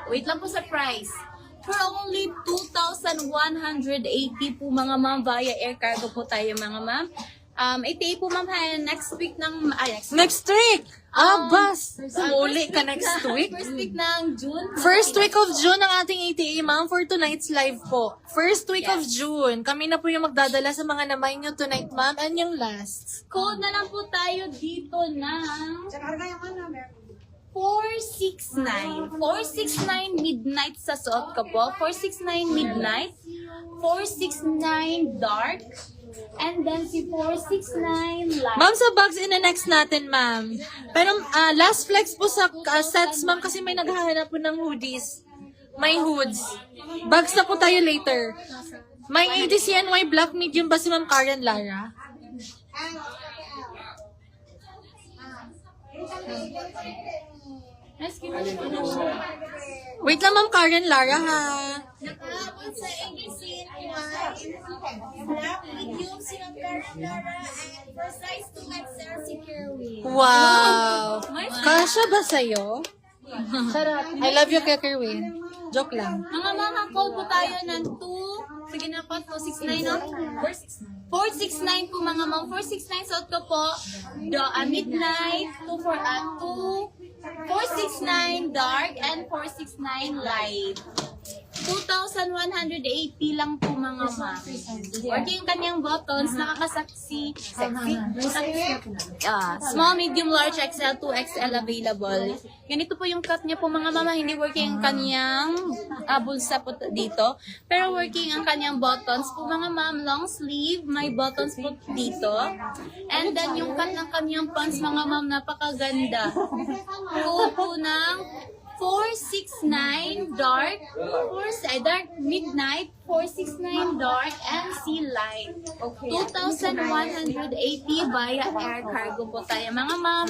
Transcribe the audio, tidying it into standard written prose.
Wait lang po sa price. For only 2,180 po mga ma'am, via air cargo po tayo mga ma'am. 88 po ma'am, next week ng... Next week! Bus! Sumuli ka next week? First week ng June. First week of June ang ating ATA, ma'am, for tonight's live po. First week of June. Kami na po yung magdadala sa mga namay nyo tonight, ma'am. And yung last. Code na lang po tayo dito ng 469. 469 midnight sa suot ko po. 469 midnight. 469 dark. And then si 469 light. Ma'am, sa bags in-next natin, ma'am. Pero last flex po sa sets, ma'am, kasi may naghahanap po ng hoodies. May hoods. Bags na po tayo later. May ADCNY black medium ba si Ma'am Karen Lara? Wait lang, Ma'am Karen Lara, ha? Nakahapon sa ABCNY, black medium si Ma'am Karen Lara and for size 2XL si Kerwin. Wow! Kasha ba sa'yo? I love you, Kerwin. Joke lang. Mga mama, code po tayo ng 2. Sige na po, 269 no? 469 po mga ma'am. 469 suot ko po. Midnight, 469 dark and 469 light. 2,180 lang po mga ma'am. Working yung kanyang buttons, nakakasaksi. Sexy. Small, medium, large, XL, 2XL available. Ganito po yung cut niya po mga mama. Hindi working ang kanyang bulsa po dito. Pero working ang kanyang buttons po mga ma'am. Long sleeve, may buttons po dito. And then yung cut ng kanyang pants mga ma'am, napakaganda. Code po ng 469 dark, dark midnight, 469 dark, and sea light. 2,180 via air cargo po tayo mga ma'am.